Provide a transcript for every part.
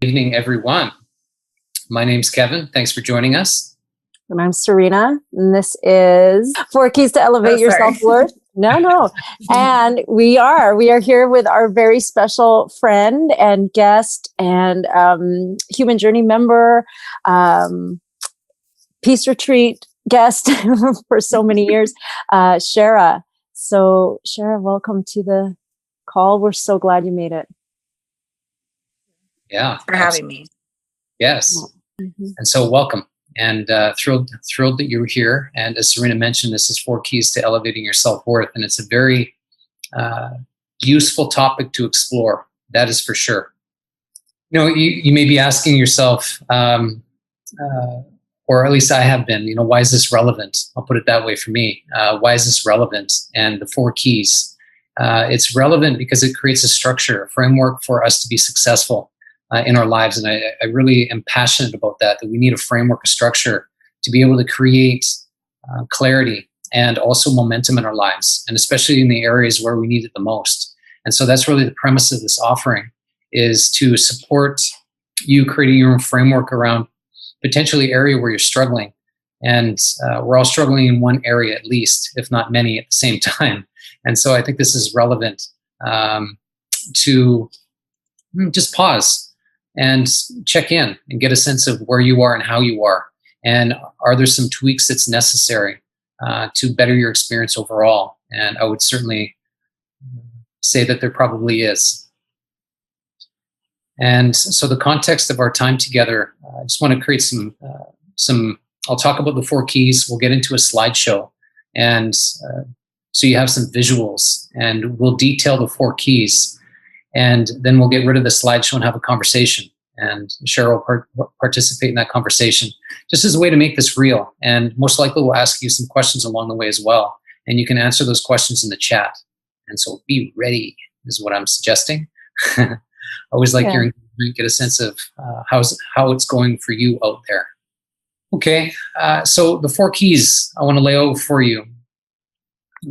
Evening, everyone. My name's Kevin. Thanks for joining us. And I'm Serena, and this is 4 Keys to Elevate Your Self-Worth. No. And we are here with our very special friend and guest and Human Journey member, Peace Retreat guest for so many years, Shara. So Shara, welcome to the call. We're so glad you made it. Yeah. For having me. Yes. Mm-hmm. And so welcome. And thrilled that you were here. And as Serena mentioned, this is 4 Keys to Elevating Your Self-Worth. And it's a very useful topic to explore. That is for sure. You know, you may be asking yourself, or at least I have been, why is this relevant? I'll put it that way for me. Why is this relevant? And the 4 keys. It's relevant because it creates a structure, a framework for us to be successful in our lives. And I really am passionate about that we need a framework, a structure to be able to create clarity and also momentum in our lives, and especially in the areas where we need it the most. And so that's really the premise of this offering, is to support you creating your own framework around potentially area where you're struggling. And we're all struggling in one area at least, if not many at the same time. And so I think this is relevant to just pause and check in and get a sense of where you are and how you are. And are there some tweaks that's necessary to better your experience overall? And I would certainly say that there probably is. And so the context of our time together, I just want to create some, I'll talk about the 4 keys. We'll get into a slideshow. And so you have some visuals, and we'll detail the 4 keys. And then we'll get rid of the slideshow and have a conversation. And Cheryl will participate in that conversation, just as a way to make this real. And most likely we'll ask you some questions along the way as well. And you can answer those questions in the chat. And so be ready is what I'm suggesting. I always like hearing you get a sense of how it's going for you out there. Okay, so the 4 keys I want to lay out for you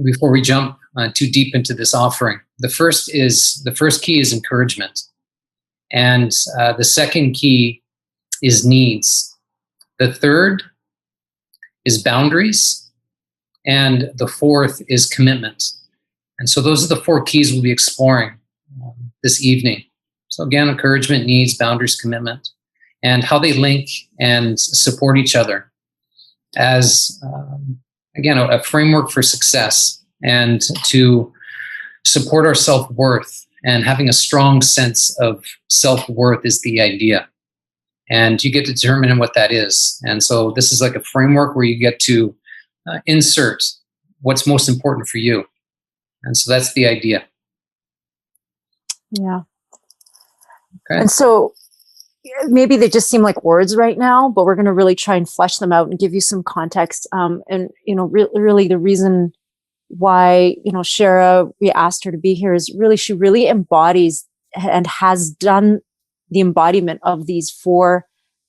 before we jump too deep into this offering. The first key is encouragement. And the second key is needs. The third is boundaries. And the fourth is commitment. And so those are the 4 keys we'll be exploring this evening. So again, encouragement, needs, boundaries, commitment, and how they link and support each other as, again, a framework for success and to support our self-worth. And having a strong sense of self-worth is the idea. And you get to determine what that is. And so this is like a framework where you get to insert what's most important for you. And so that's the idea. Yeah. Okay. And so maybe they just seem like words right now, but we're going to really try and flesh them out and give you some context. And, really the reason why, Shara, we asked her to be here is she really embodies and has done the embodiment of these 4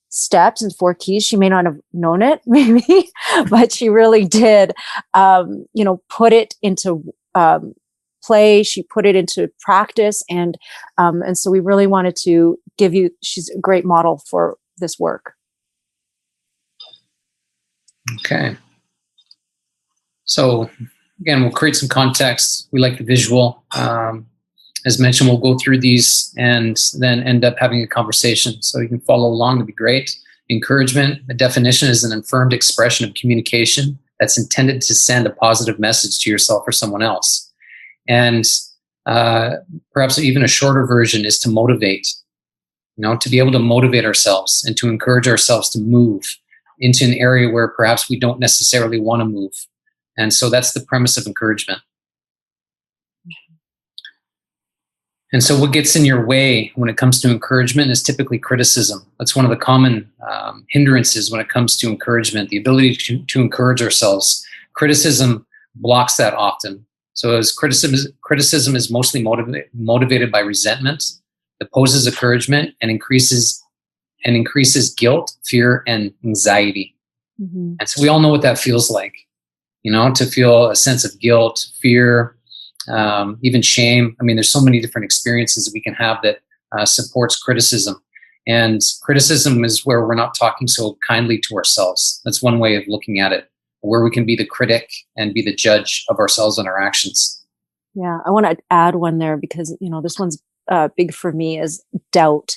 steps and 4 keys. She may not have known it maybe, but she really did, put it into play. She put it into practice. And so we really wanted to give you, she's a great model for this work. Okay. So again, we'll create some context. We like the visual. As mentioned, we'll go through these and then end up having a conversation. So you can follow along. It'd be great. Encouragement, the definition is an affirmed expression of communication that's intended to send a positive message to yourself or someone else. And perhaps even a shorter version is to motivate, to be able to motivate ourselves and to encourage ourselves to move into an area where perhaps we don't necessarily want to move. And so that's the premise of encouragement. And so what gets in your way when it comes to encouragement is typically criticism. That's one of the common hindrances when it comes to encouragement, the ability to encourage ourselves. Criticism blocks that often. So as criticism is mostly motivated by resentment, opposes encouragement and increases guilt, fear, and anxiety. Mm-hmm. And so we all know what that feels like, to feel a sense of guilt, fear, even shame. I mean, there's so many different experiences that we can have that supports criticism. And criticism is where we're not talking so kindly to ourselves. That's one way of looking at it, where we can be the critic and be the judge of ourselves and our actions. Yeah, I want to add one there because, this one's big for me is doubt.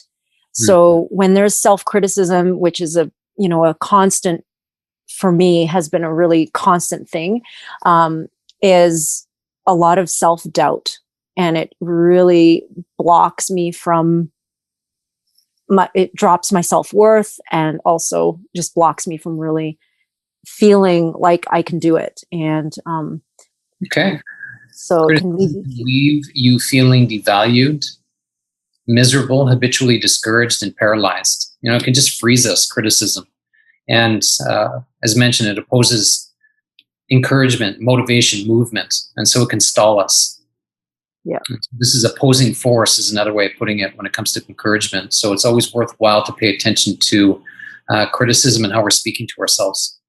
So when there's self-criticism, which is a constant for me, has been a really constant thing, is a lot of self-doubt. And it really blocks me from it drops my self-worth, and also just blocks me from really feeling like I can do it. And okay. So it can leave you feeling devalued, miserable, habitually discouraged, and paralyzed. It can just freeze us, criticism. And as mentioned, it opposes encouragement, motivation, movement. And so it can stall us. Yeah. This is opposing force is another way of putting it when it comes to encouragement. So it's always worthwhile to pay attention to criticism and how we're speaking to ourselves.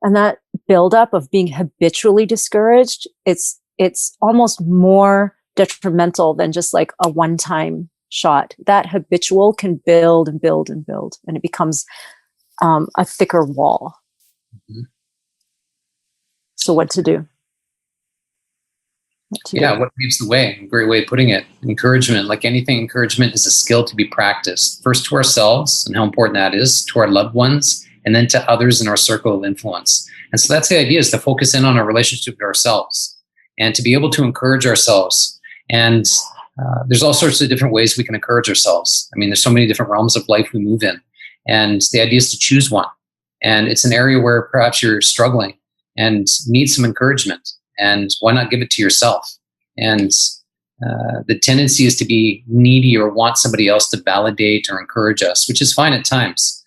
And that buildup of being habitually discouraged, it's almost more detrimental than just like a one-time shot. That habitual can build and build and build, and it becomes a thicker wall. Mm-hmm. So what to do? What paves the way? Great way of putting it. Encouragement, like anything, encouragement is a skill to be practiced. First to ourselves and how important that is, to our loved ones, and then to others in our circle of influence. And so that's the idea, is to focus in on our relationship with ourselves and to be able to encourage ourselves. And there's all sorts of different ways we can encourage ourselves. I mean, there's so many different realms of life we move in. And the idea is to choose one. And it's an area where perhaps you're struggling and need some encouragement. And why not give it to yourself? And the tendency is to be needy or want somebody else to validate or encourage us, which is fine at times.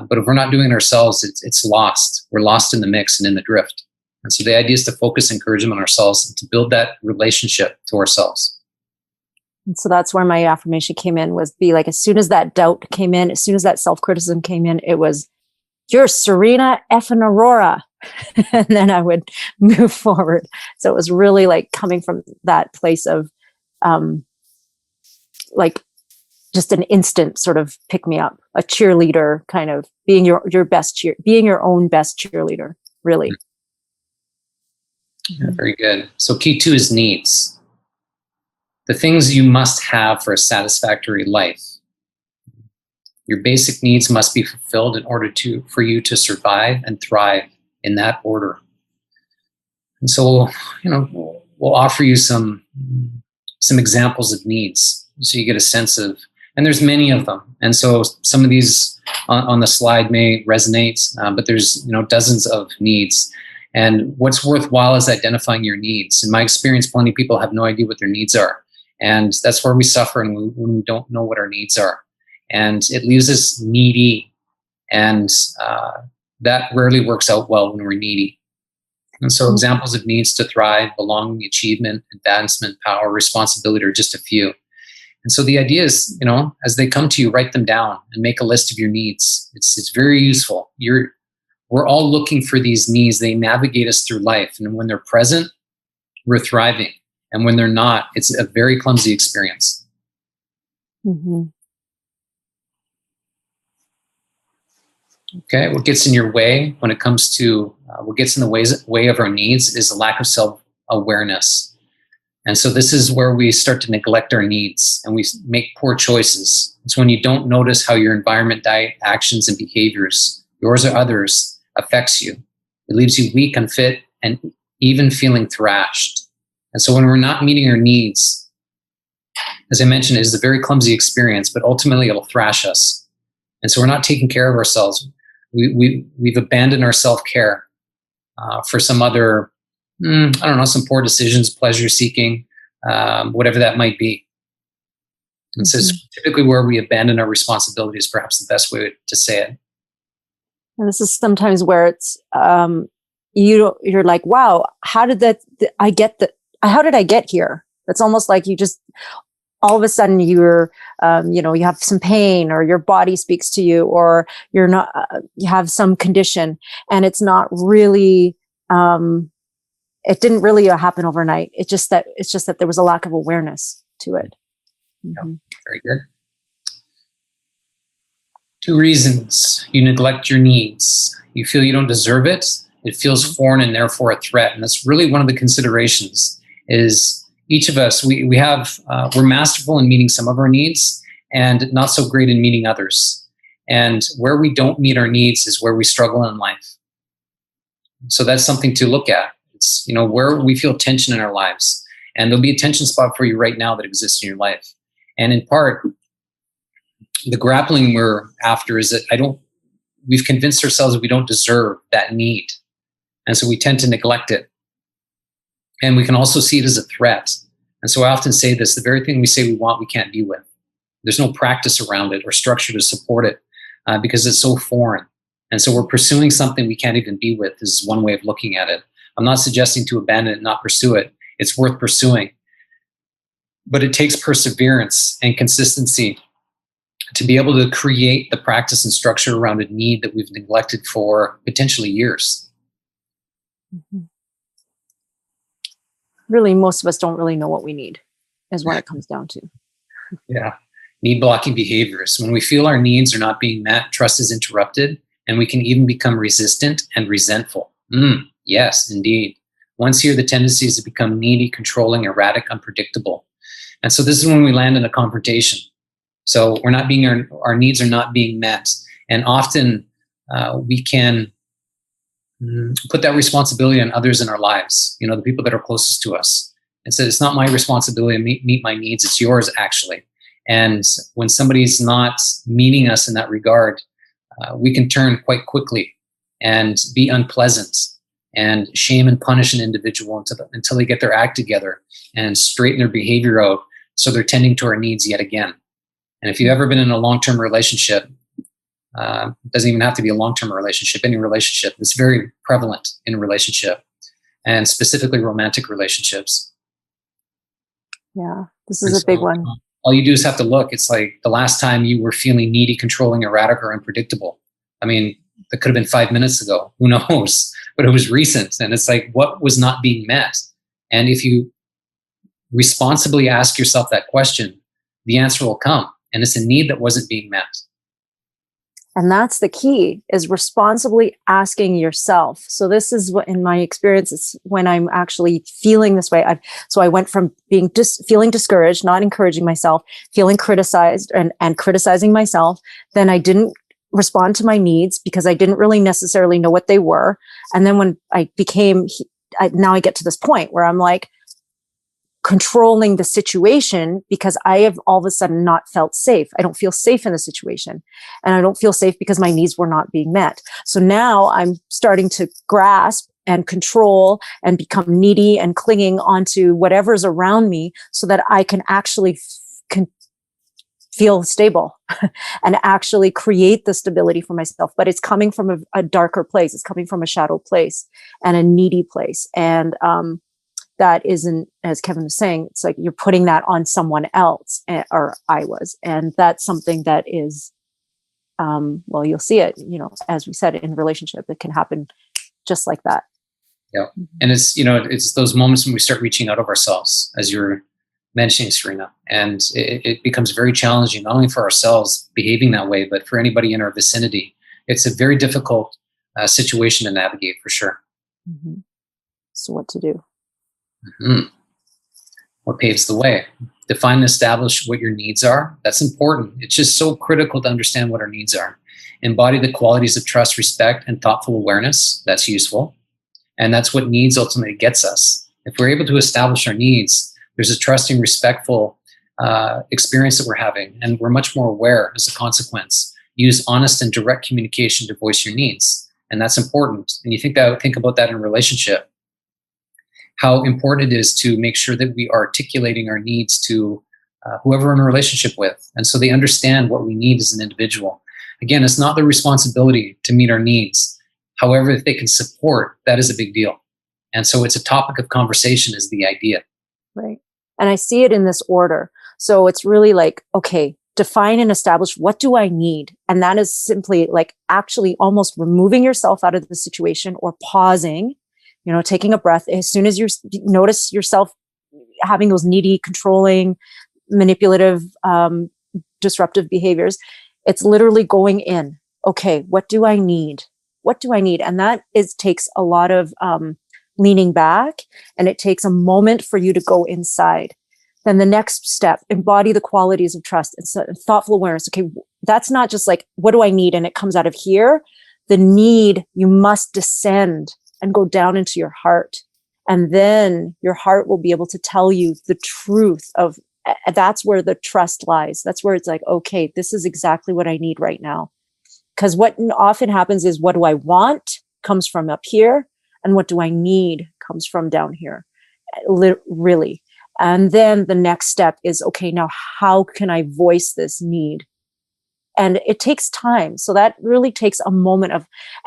But if we're not doing it ourselves, it's lost. We're lost in the mix and in the drift. And so the idea is to focus encouragement on ourselves and to build that relationship to ourselves. And so that's where my affirmation came in, was be like, as soon as that doubt came in, as soon as that self-criticism came in, it was, you're Serena effing Aurora. And then I would move forward. So it was really like coming from that place of like just an instant sort of pick me up, a cheerleader, kind of being your best being your own best cheerleader, really. Yeah, very good. So key 2 is needs. The things you must have for a satisfactory life. Your basic needs must be fulfilled in order for you to survive and thrive in that order. And so, we'll offer you some examples of needs so you get a sense of, and there's many of them. And so some of these on the slide may resonate, but there's, dozens of needs. And what's worthwhile is identifying your needs. In my experience, plenty of people have no idea what their needs are. And that's where we suffer when we don't know what our needs are. And it leaves us needy. And that rarely works out well when we're needy. And so examples of needs to thrive: belonging, achievement, advancement, power, responsibility are just a few. And so the idea is, as they come to you, write them down and make a list of your needs. It's very useful. We're all looking for these needs. They navigate us through life. And when they're present, we're thriving. And when they're not, it's a very clumsy experience. Mm-hmm. Okay, what gets in your way when it comes to what gets in the way of our needs is a lack of self-awareness. And so this is where we start to neglect our needs and we make poor choices. It's when you don't notice how your environment, diet, actions, and behaviors, yours or others, affects you. It leaves you weak, unfit, and even feeling thrashed. And so when we're not meeting our needs, as I mentioned, it is a very clumsy experience, but ultimately it'll thrash us. And so we're not taking care of ourselves. We've abandoned our self-care for some other, some poor decisions, pleasure seeking, whatever that might be. And so it's typically where we abandon our responsibilities, perhaps the best way to say it. And this is sometimes where it's, you're like, wow, how did I get here? It's almost like you just, all of a sudden you're, you have some pain, or your body speaks to you, or you're not, you have some condition, and it's not really, it didn't really happen overnight. It's just that there was a lack of awareness to it. Mm-hmm. Very good. Two reasons: you neglect your needs, you feel you don't deserve it, it feels foreign and therefore a threat. And that's really one of the considerations. Is each of us, we have we're masterful in meeting some of our needs and not so great in meeting others. And where we don't meet our needs is where we struggle in life. So that's something to look at. It's, where we feel tension in our lives, and there'll be a tension spot for you right now that exists in your life. And in part, the grappling we're after is that we've convinced ourselves that we don't deserve that need. And so we tend to neglect it. And we can also see it as a threat. And so I often say this: the very thing we say we want, we can't be with. There's no practice around it or structure to support it because it's so foreign. And so we're pursuing something we can't even be with, is one way of looking at it. I'm not suggesting to abandon it and not pursue it. It's worth pursuing. But it takes perseverance and consistency to be able to create the practice and structure around a need that we've neglected for potentially years. Mm-hmm. Really, most of us don't really know what we need, is what it comes down to. Yeah. Need blocking behaviors. When we feel our needs are not being met, trust is interrupted, and we can even become resistant and resentful. Yes, indeed. Once here, the tendency is to become needy, controlling, erratic, unpredictable. And so this is when we land in a confrontation. So our needs are not being met. And often we can put that responsibility on others in our lives, the people that are closest to us. And so it's not my responsibility to meet my needs, it's yours, actually. And when somebody's not meeting us in that regard, we can turn quite quickly and be unpleasant and shame and punish an individual until they get their act together and straighten their behavior out, so they're tending to our needs yet again. And if you've ever been in a long-term relationship, it doesn't even have to be a long-term relationship, any relationship, it's very prevalent in a relationship, and specifically romantic relationships. Yeah, this is a big one. All you do is have to look. It's like the last time you were feeling needy, controlling, erratic, or unpredictable. I mean, that could have been 5 minutes ago. Who knows? But it was recent. And it's like, what was not being met? And if you responsibly ask yourself that question, the answer will come. And it's a need that wasn't being met. And that's the key, is responsibly asking yourself. So this is what, in my experience, it's when I'm actually feeling this way. So I went from being feeling discouraged, not encouraging myself, feeling criticized and criticizing myself. Then I didn't respond to my needs because I didn't really necessarily know what they were. And then when now I get to this point where I'm like, controlling the situation because I have all of a sudden not felt safe. I don't feel safe in the situation, and I don't feel safe because my needs were not being met. So now I'm starting to grasp and control and become needy and clinging onto whatever's around me so that I can actually feel stable and actually create the stability for myself. But it's coming from a darker place. It's coming from a shadow place and a needy place. And, that isn't, as Kevin was saying, it's like you're putting that on someone else, or I was. And that's something that is, well, you'll see it, as we said, in relationship, it can happen just like that. Yeah. And it's those moments when we start reaching out of ourselves, as you're mentioning, Serena. And it becomes very challenging, not only for ourselves behaving that way, but for anybody in our vicinity. It's a very difficult situation to navigate, for sure. Mm-hmm. So what to do? Mm-hmm. What paves the way? Define and establish what your needs are. That's important. It's just so critical to understand what our needs are. Embody the qualities of trust, respect, and thoughtful awareness. That's useful. And that's what needs ultimately gets us. If we're able to establish our needs, there's a trusting, respectful experience that we're having, and we're much more aware as a consequence. Use honest and direct communication to voice your needs. And that's important. And you think about that in a relationship, how important it is to make sure that we are articulating our needs to whoever we're in a relationship with. And so they understand what we need as an individual. Again, it's not their responsibility to meet our needs. However, if they can support, that is a big deal. And so it's a topic of conversation is the idea. Right. And I see it in this order. So it's really like, okay, define and establish, what do I need? And that is simply like actually almost removing yourself out of the situation or pausing, taking a breath. As soon as you notice yourself having those needy, controlling, manipulative, disruptive behaviors, It's literally going in. Okay, what do I need? What do I need? And that takes a lot of leaning back, and it takes a moment for you to go inside. Then the next step, embody the qualities of trust and thoughtful awareness. Okay, that's not just like, what do I need? And it comes out of here. The need, you must descend and go down into your heart. And then your heart will be able to tell you the truth of, that's where the trust lies. That's where it's like, okay, this is exactly what I need right now. Because what often happens is, what do I want comes from up here, and what do I need comes from down here, really. And then the next step is, okay, now how can I voice this need? And it takes time. So that really takes a moment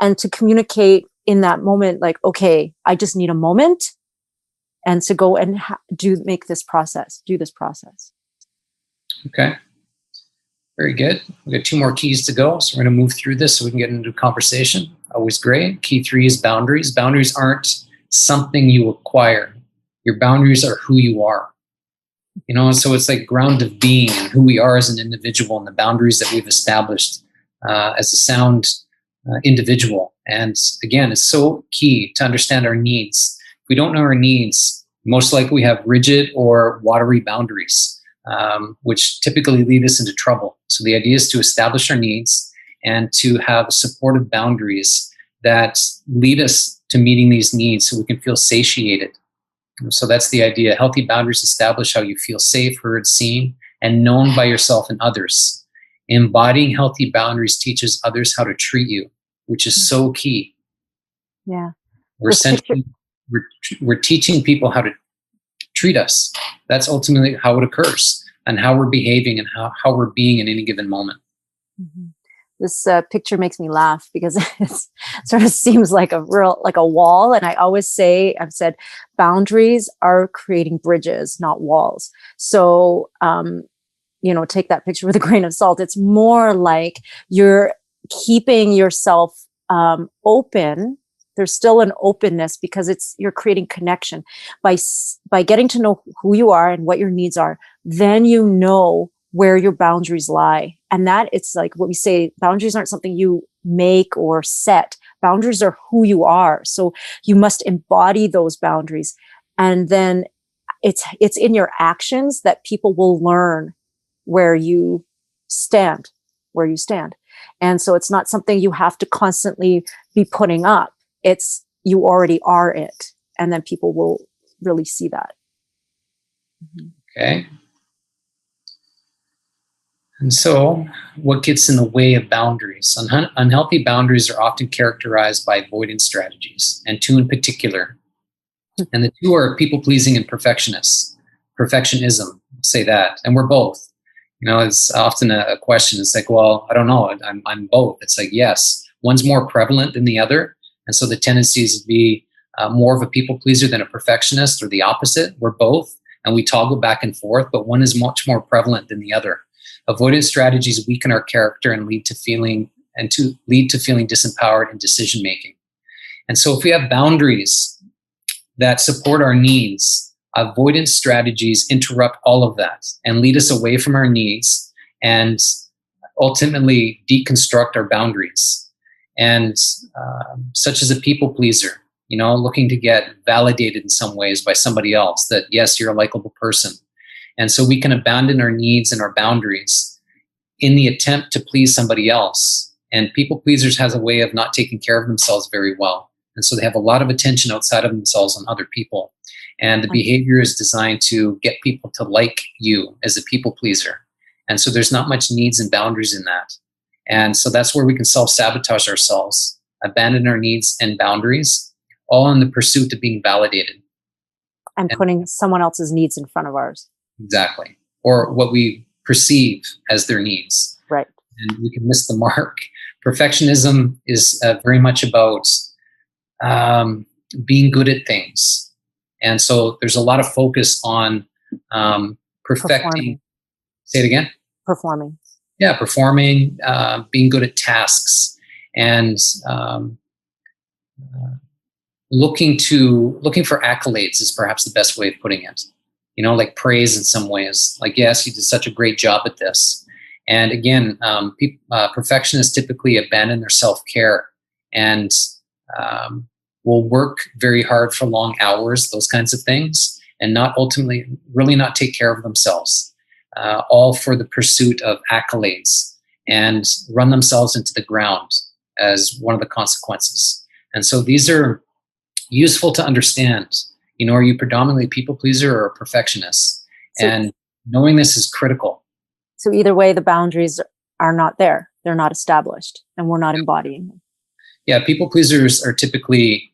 and to communicate in that moment, like, okay, I just need a moment, and to go and do this process. Okay. Very good. We've got 2 more keys to go. So we're going to move through this so we can get into conversation. Always great. Key 3 is boundaries. Boundaries aren't something you acquire. Your boundaries are who you are. And so it's like ground of being and who we are as an individual, and the boundaries that we've established as a sound individual. And again, it's so key to understand our needs. If we don't know our needs, most likely we have rigid or watery boundaries, which typically lead us into trouble. So the idea is to establish our needs and to have supportive boundaries that lead us to meeting these needs so we can feel satiated. So that's the idea. Healthy boundaries establish how you feel safe, heard, seen, and known by yourself and others. Embodying healthy boundaries teaches others how to treat you, which is so key. Yeah. We're teaching people how to treat us. That's ultimately how it occurs, and how we're behaving and how we're being in any given moment. Mm-hmm. This picture makes me laugh because it sort of seems like a wall. And I've said, boundaries are creating bridges, not walls. So, take that picture with a grain of salt. It's more like you're keeping yourself open. There's still an openness because you're creating connection by getting to know who you are and what your needs are. Then you know where your boundaries lie. And that, it's like what we say, boundaries aren't something you make or set. Boundaries are who you are. So you must embody those boundaries. And then it's in your actions that people will learn where you stand. And so it's not something you have to constantly be putting up. It's, you already are it. And then people will really see that. Mm-hmm. Okay. And so what gets in the way of boundaries? Unhealthy boundaries are often characterized by avoidance strategies, and 2 in particular. And the 2 are people-pleasing and perfectionism, say that. And we're both. It's often a question. It's like, well, I don't know. I'm both. It's like, yes, one's more prevalent than the other. And so the tendency is to be more of a people-pleaser than a perfectionist, or the opposite. We're both, and we toggle back and forth, but one is much more prevalent than the other. Avoidance strategies weaken our character and lead to feeling disempowered in decision making. And so if we have boundaries that support our needs, avoidance strategies interrupt all of that and lead us away from our needs and ultimately deconstruct our boundaries. And such as a people pleaser, looking to get validated in some ways by somebody else that, yes, you're a likable person. And so we can abandon our needs and our boundaries in the attempt to please somebody else. And people pleasers has a way of not taking care of themselves very well. And so they have a lot of attention outside of themselves on other people. And the behavior is designed to get people to like you as a people pleaser. And so there's not much needs and boundaries in that. And so that's where we can self-sabotage ourselves, abandon our needs and boundaries, all in the pursuit of being validated. And putting someone else's needs in front of ours. Exactly. Or what we perceive as their needs. Right. And we can miss the mark. Perfectionism is very much about being good at things. And so there's a lot of focus on perfecting. Performing. Say it again. Performing. Yeah, performing, being good at tasks, and looking for accolades is perhaps the best way of putting it. Like praise in some ways. Like, yes, you did such a great job at this. And again, perfectionists typically abandon their self-care and will work very hard for long hours, those kinds of things, and not ultimately really not take care of themselves, all for the pursuit of accolades, and run themselves into the ground as one of the consequences. And so these are useful to understand. Are you predominantly a people pleaser or a perfectionist? And knowing this is critical. So either way, the boundaries are not there. They're not established, and we're not embodying them. Yeah, people pleasers are typically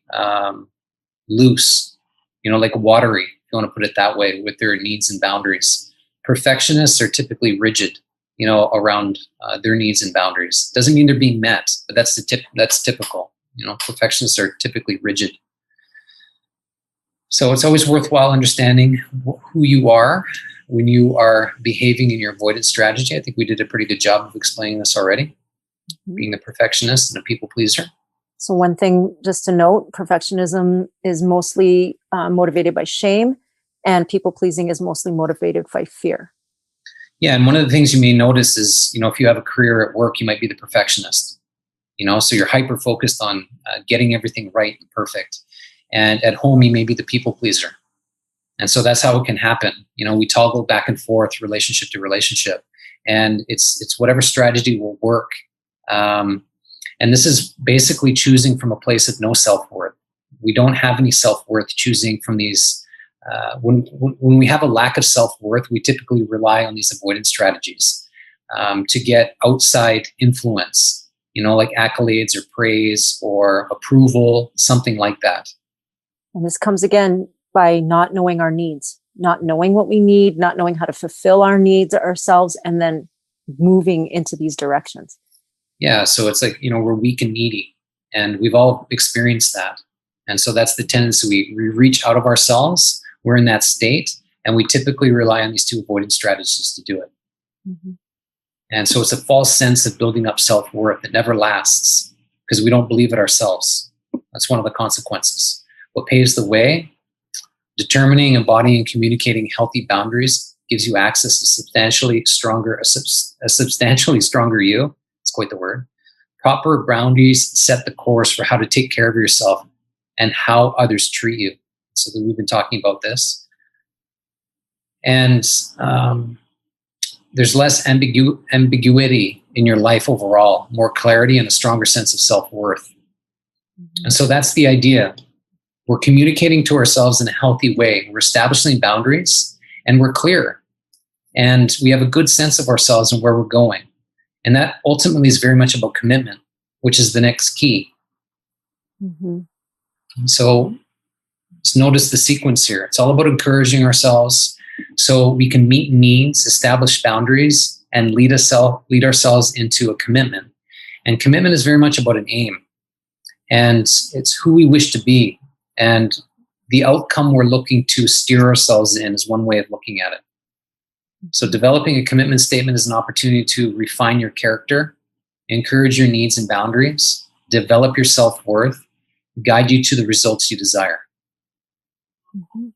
loose, like watery, if you want to put it that way, with their needs and boundaries. Perfectionists are typically rigid, around their needs and boundaries. Doesn't mean they're being met, but that's typical. Perfectionists are typically rigid. So it's always worthwhile understanding who you are when you are behaving in your avoidance strategy. I think we did a pretty good job of explaining this already, being a perfectionist and a people pleaser. So one thing just to note, perfectionism is mostly motivated by shame, and people pleasing is mostly motivated by fear. Yeah, and one of the things you may notice is, if you have a career at work, you might be the perfectionist. So you're hyper focused on getting everything right and perfect. And at home, you may be the people pleaser. And so that's how it can happen. We toggle back and forth, relationship to relationship, and it's whatever strategy will work. And this is basically choosing from a place of no self-worth. We don't have any self-worth choosing from these. When we have a lack of self-worth, we typically rely on these avoidance strategies to get outside influence, like accolades or praise or approval, something like that. And this comes again by not knowing our needs, not knowing what we need, not knowing how to fulfill our needs ourselves, and then moving into these directions. Yeah, so it's like, we're weak and needy, and we've all experienced that. And so that's the tendency. We reach out of ourselves, we're in that state, and we typically rely on these two avoidance strategies to do it. Mm-hmm. And so it's a false sense of building up self-worth that never lasts because we don't believe it ourselves. That's one of the consequences. What paves the way? Determining, embodying, and communicating healthy boundaries gives you access to a substantially stronger you. It's quite the word. Proper boundaries set the course for how to take care of yourself and how others treat you. So that we've been talking about this. And there's less ambiguity in your life overall, more clarity and a stronger sense of self-worth. Mm-hmm. And so that's the idea. We're communicating to ourselves in a healthy way. We're establishing boundaries, and we're clear. And we have a good sense of ourselves and where we're going. And that ultimately is very much about commitment, which is the next key. Mm-hmm. So let's notice the sequence here. It's all about encouraging ourselves so we can meet needs, establish boundaries, and lead ourselves into a commitment. And commitment is very much about an aim. And it's who we wish to be. And the outcome we're looking to steer ourselves in is one way of looking at it. So developing a commitment statement is an opportunity to refine your character, encourage your needs and boundaries, develop your self-worth, guide you to the results you desire. Mm-hmm.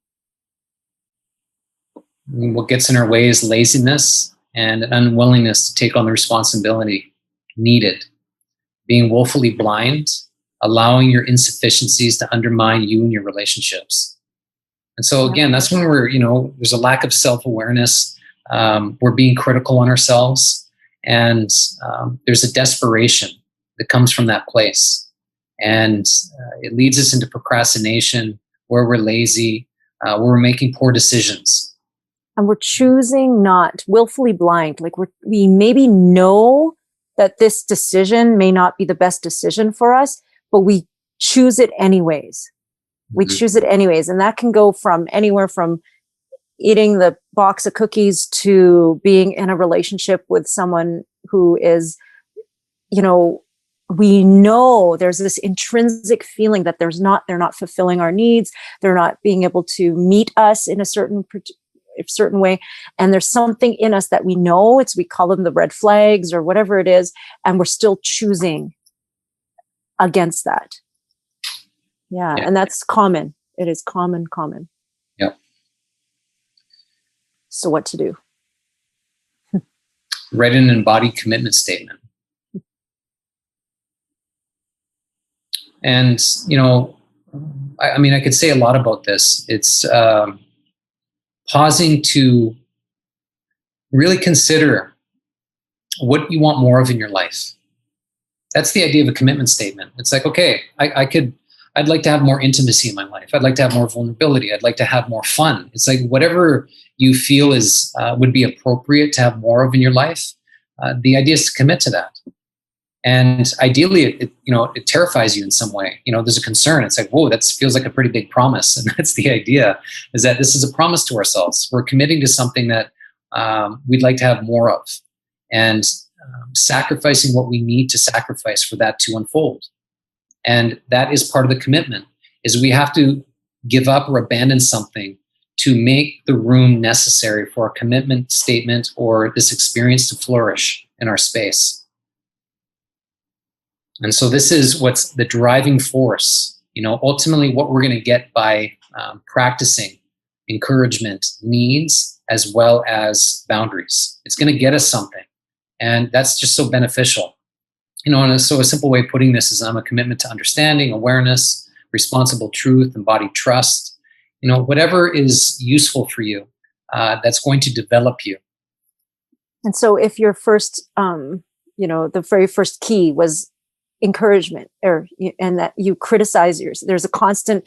And what gets in our way is laziness and an unwillingness to take on the responsibility needed, being woefully blind, allowing your insufficiencies to undermine you and your relationships. And so again, that's when there's a lack of self-awareness. We're being critical on ourselves, and there's a desperation that comes from that place. And it leads us into procrastination, where we're lazy, where we're making poor decisions. And we're choosing not willfully blind. Like we maybe know that this decision may not be the best decision for us, but we choose it anyways. We choose it anyways. And that can go from anywhere from eating the box of cookies to being in a relationship with someone who is, we know there's this intrinsic feeling that they're not fulfilling our needs. They're not being able to meet us in a certain way. And there's something in us that we know, we call them the red flags or whatever it is. And we're still choosing against that. Yeah. And that's common. It is common. Yep. So what to do? write an embodied commitment statement. And, I mean, I could say a lot about this. It's pausing to really consider what you want more of in your life. That's the idea of a commitment statement. It's like, okay, I'd like to have more intimacy in my life. I'd like to have more vulnerability. I'd like to have more fun. It's like whatever you feel is would be appropriate to have more of in your life. The idea is to commit to that. And ideally, it terrifies you in some way. There's a concern. It's like, whoa, that feels like a pretty big promise. And that's the idea, is that this is a promise to ourselves. We're committing to something that we'd like to have more of, and sacrificing what we need to sacrifice for that to unfold. And that is part of the commitment, is we have to give up or abandon something to make the room necessary for a commitment statement or this experience to flourish in our space. And so this is what's the driving force, ultimately what we're going to get by practicing encouragement needs as well as boundaries. It's going to get us something. And that's just so beneficial. And so a simple way of putting this is a commitment to understanding, awareness, responsible truth, embodied trust, whatever is useful for you, that's going to develop you. And so if your first, the very first key was encouragement, and that you criticize there's a constant,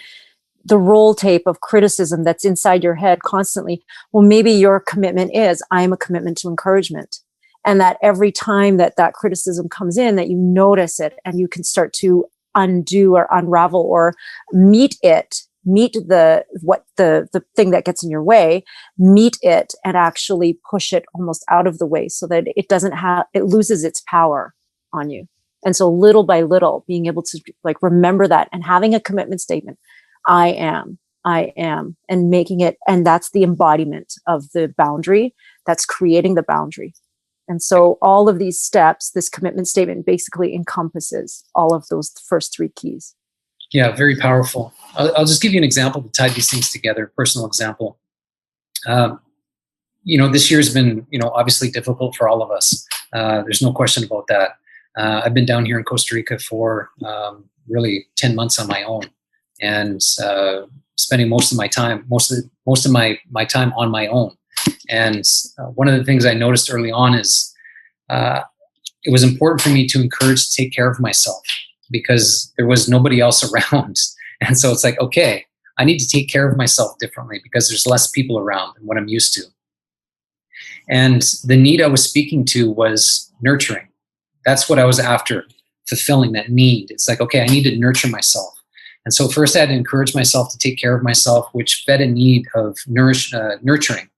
the roll tape of criticism that's inside your head constantly. Well, maybe your commitment is, I am a commitment to encouragement. And that every time that criticism comes in, that you notice it and you can start to undo or unravel or meet the thing that gets in your way, meet it and actually push it almost out of the way so that it loses its power on you. And so little by little, being able to remember that and having a commitment statement, I am, and making it, and that's the embodiment of the boundary that's creating the boundary. And so all of these steps, this commitment statement basically encompasses all of those first three keys. Yeah, very powerful. I'll just give you an example to tie these things together, personal example. This year's been, obviously difficult for all of us. There's no question about that. I've been down here in Costa Rica for really 10 months on my own, and spending most of my time on my own. And one of the things I noticed early on is it was important for me to encourage to take care of myself, because there was nobody else around. And so it's like, okay, I need to take care of myself differently because there's less people around than what I'm used to. And the need I was speaking to was nurturing. That's what I was after, fulfilling that need. It's like, okay, I need to nurture myself. And so first I had to encourage myself to take care of myself, which fed a need of nurturing.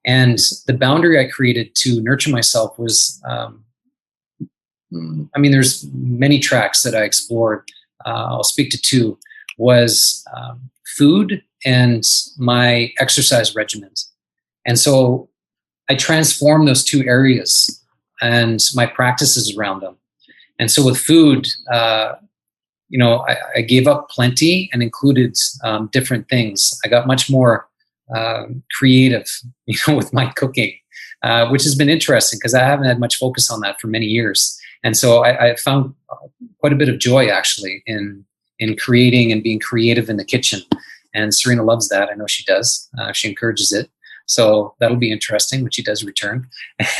And the boundary I created to nurture myself was, there's many tracks that I explored. I'll speak to two, was food and my exercise regimen. And so I transformed those two areas and my practices around them. And so with food, I gave up plenty and included different things. I got much more creative, with my cooking, which has been interesting because I haven't had much focus on that for many years. And so I found quite a bit of joy actually in creating and being creative in the kitchen. And Serena loves that. I know she does. She encourages it. So that'll be interesting when she does return.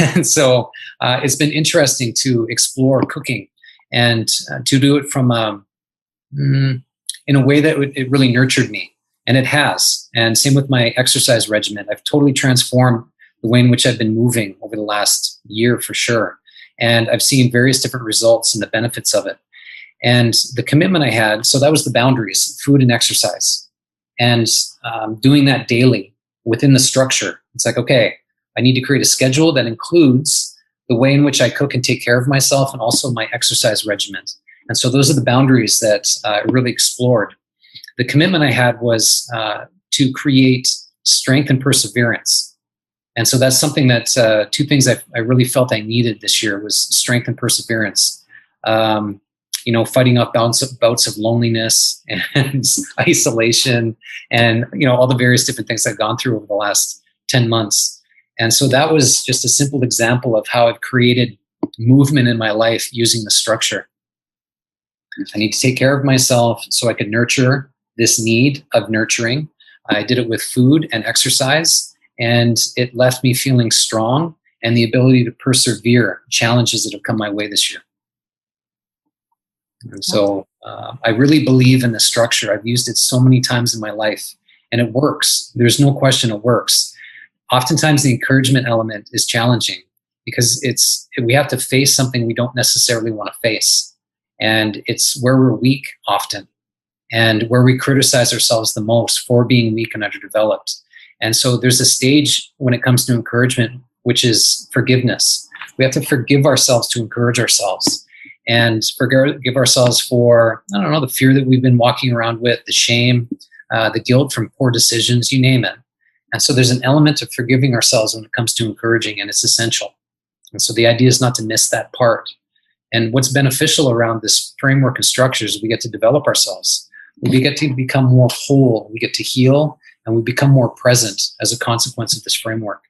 And so it's been interesting to explore cooking and to do it from in a way that it really nurtured me. And it has. And same with my exercise regimen. I've totally transformed the way in which I've been moving over the last year for sure. And I've seen various different results and the benefits of it. And the commitment I had, so that was the boundaries, food and exercise. And doing that daily within the structure. It's like, okay, I need to create a schedule that includes the way in which I cook and take care of myself and also my exercise regimen. And so those are the boundaries that I really explored. The commitment I had was to create strength and perseverance. And so that's something that two things I really felt I needed this year was strength and perseverance. Fighting off bouts of loneliness and isolation and, all the various different things I've gone through over the last 10 months. And so that was just a simple example of how I've created movement in my life using the structure. I need to take care of myself so I could nurture this need of nurturing. I did it with food and exercise, and it left me feeling strong and the ability to persevere challenges that have come my way this year. And so I really believe in the structure. I've used it so many times in my life, and it works. There's no question it works. Oftentimes the encouragement element is challenging because we have to face something we don't necessarily want to face. And it's where we're weak often, and where we criticize ourselves the most for being weak and underdeveloped. And so there's a stage when it comes to encouragement, which is forgiveness. We have to forgive ourselves to encourage ourselves, and forgive ourselves for, I don't know, the fear that we've been walking around with, the shame, the guilt from poor decisions, you name it. And so there's an element of forgiving ourselves when it comes to encouraging, and it's essential. And so the idea is not to miss that part. And what's beneficial around this framework and structures, we get to develop ourselves. We get to become more whole, we get to heal, and we become more present as a consequence of this framework.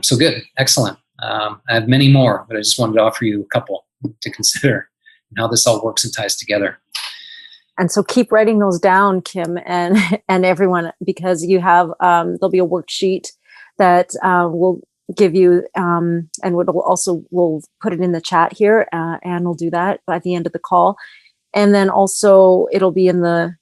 So good, excellent. I have many more, but I just wanted to offer you a couple to consider and how this all works and ties together. And so keep writing those down, Kim, and everyone, because you have there'll be a worksheet that will give you, and we'll put it in the chat here, and we'll do that by the end of the call. And then also it'll be in the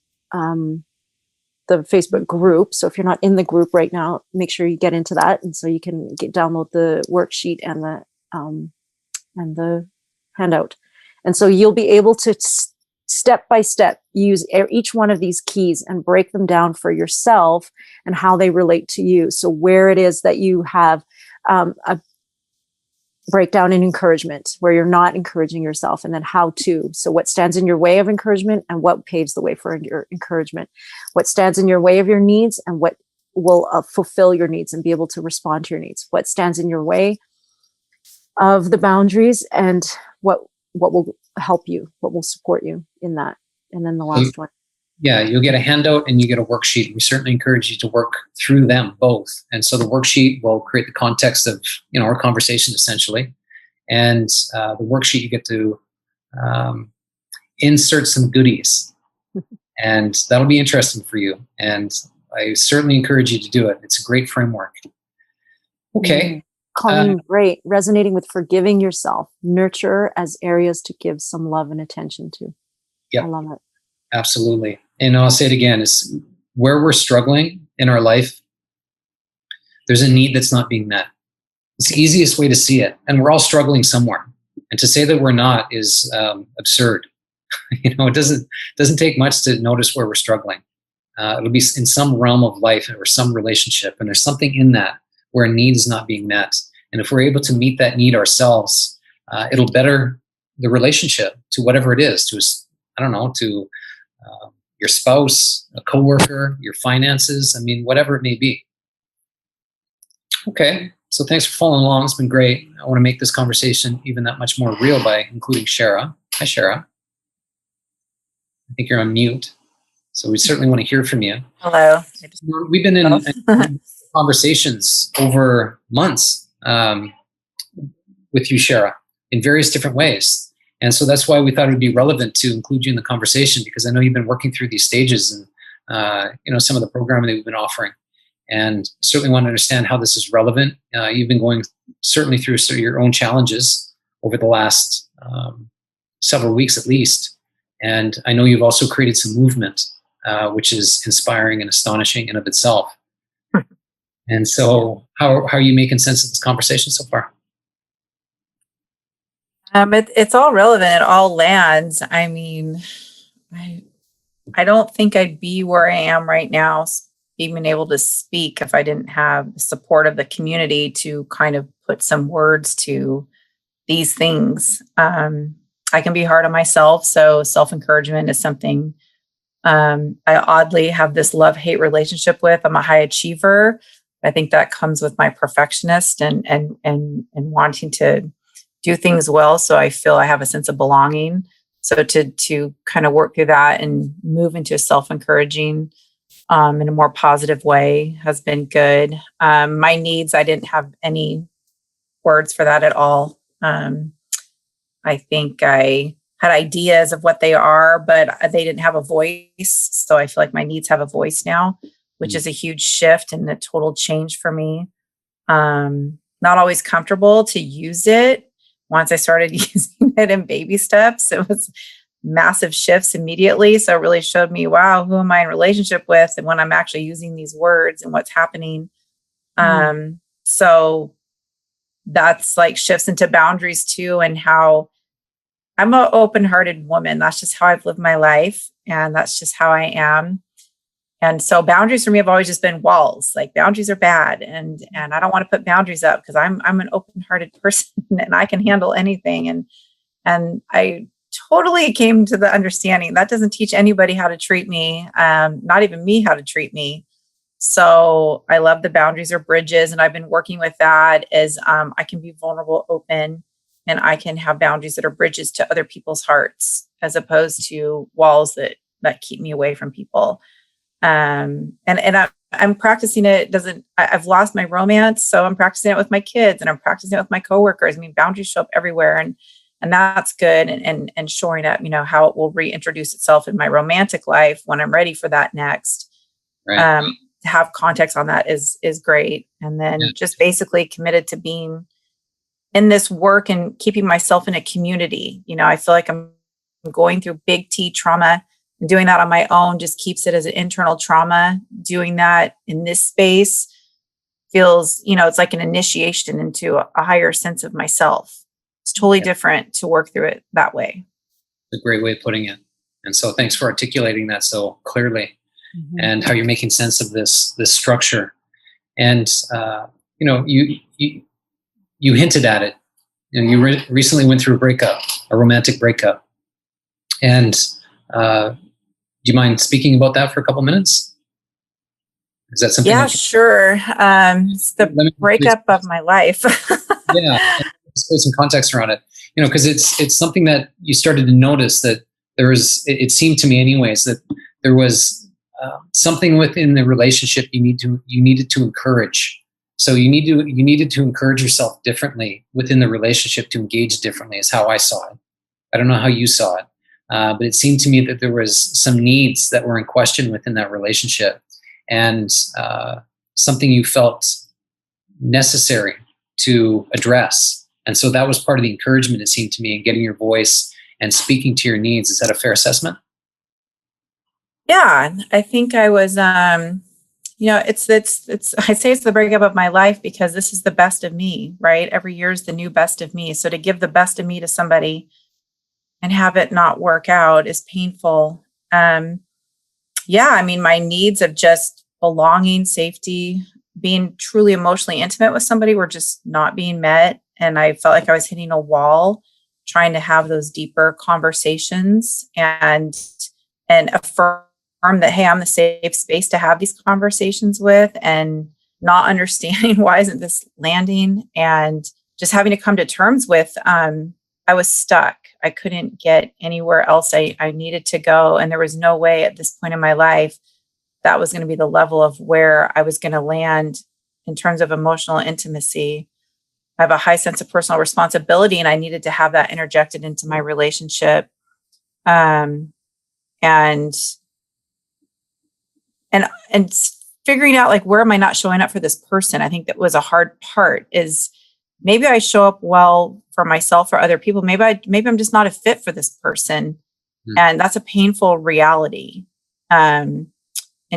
Facebook group. So if you're not in the group right now, make sure you get into that, and so you can download the worksheet and the handout. And so you'll be able to step by step use each one of these keys and break them down for yourself and how they relate to you. So where it is that you have a breakdown in encouragement, where you're not encouraging yourself, and then how to. So what stands in your way of encouragement and what paves the way for your encouragement, what stands in your way of your needs and what will fulfill your needs and be able to respond to your needs, what stands in your way of the boundaries, and what will help you, what will support you in that. And then the last one. Yeah, you'll get a handout and you get a worksheet. We certainly encourage you to work through them both. And so the worksheet will create the context of our conversation essentially. And the worksheet, you get to insert some goodies. And that'll be interesting for you. And I certainly encourage you to do it. It's a great framework. Okay. Colleen, great. Resonating with forgiving yourself. Nurture as areas to give some love and attention to. Yeah, I love it. Absolutely. And I'll say it again, is where we're struggling in our life, there's a need that's not being met. It's the easiest way to see it. And we're all struggling somewhere. And to say that we're not is absurd. It doesn't take much to notice where we're struggling. It'll be in some realm of life or some relationship. And there's something in that where a need is not being met. And if we're able to meet that need ourselves, it'll better the relationship to whatever it is, to your spouse, a coworker, your finances, whatever it may be. Okay, so thanks for following along. It's been great. I want to make this conversation even that much more real by including Shara. Hi, Shara. I think you're on mute, so we certainly want to hear from you. Hello. We've been in conversations over months with you, Shara, in various different ways. And so that's why we thought it would be relevant to include you in the conversation, because I know you've been working through these stages and some of the programming that we've been offering, and certainly want to understand how this is relevant. You've been going certainly through your own challenges over the last several weeks at least. And I know you've also created some movement, which is inspiring and astonishing in of itself. And so how are you making sense of this conversation so far? It's all relevant. It all lands. I don't think I'd be where I am right now, even able to speak, if I didn't have the support of the community to kind of put some words to these things. I can be hard on myself. So self-encouragement is something I oddly have this love-hate relationship with. I'm a high achiever. I think that comes with my perfectionist and wanting to do things well. So I feel I have a sense of belonging. So to kind of work through that and move into a self-encouraging in a more positive way has been good. My needs, I didn't have any words for that at all. I think I had ideas of what they are, but they didn't have a voice. So I feel like my needs have a voice now, which is a huge shift and a total change for me. Not always comfortable to use it. Once I started using it in baby steps, it was massive shifts immediately. So it really showed me, wow, who am I in relationship with? And when I'm actually using these words and what's happening. So that's like shifts into boundaries too, and how I'm an open-hearted woman. That's just how I've lived my life. And that's just how I am. And so boundaries for me have always just been walls. Like boundaries are bad. And I don't want to put boundaries up because I'm an open-hearted person and I can handle anything. And I totally came to the understanding that doesn't teach anybody how to treat me, not even me how to treat me. So I love the boundaries are bridges. And I've been working with that as I can be vulnerable, open, and I can have boundaries that are bridges to other people's hearts as opposed to walls that keep me away from people. And I'm practicing it. I've lost my romance. So I'm practicing it with my kids and I'm practicing it with my coworkers. I mean, boundaries show up everywhere and that's good. And shoring up, how it will reintroduce itself in my romantic life when I'm ready for that next. Right. To have context on that is great. And then just basically committed to being in this work and keeping myself in a community. I feel like I'm going through big T trauma, and doing that on my own just keeps it as an internal trauma. Doing that in this space feels, it's like an initiation into a higher sense of myself. It's totally different to work through it that way. A great way of putting it. And so thanks for articulating that so clearly and how you're making sense of this structure. And, you hinted at it. You recently went through a romantic breakup. And do you mind speaking about that for a couple minutes? Is that something? Yeah, sure. It's the breakup of my life. Yeah, let's put some context around it. Because it's something that you started to notice that there was. It seemed to me, anyways, that there was something within the relationship you needed to encourage. So you needed to encourage yourself differently within the relationship to engage differently. Is how I saw it. I don't know how you saw it, but it seemed to me that there was some needs that were in question within that relationship, and something you felt necessary to address. And so that was part of the encouragement, it seemed to me, in getting your voice and speaking to your needs. Is that a fair assessment? Yeah, I think I was, it's, I say it's the breakup of my life because this is the best of me, right? Every year is the new best of me. So to give the best of me to somebody and have it not work out is painful. My needs of just belonging, safety, being truly emotionally intimate with somebody were just not being met. And I felt like I was hitting a wall trying to have those deeper conversations and affirm that, hey, I'm the safe space to have these conversations with, and not understanding why isn't this landing, and just having to come to terms with, I was stuck. I couldn't get anywhere else I needed to go. And there was no way at this point in my life that was going to be the level of where I was going to land in terms of emotional intimacy. I have a high sense of personal responsibility, and I needed to have that interjected into my relationship. And figuring out, like, where am I not showing up for this person? I think that was a hard part. Is maybe I show up well for myself or other people. Maybe I'm just not a fit for this person. And that's a painful reality. And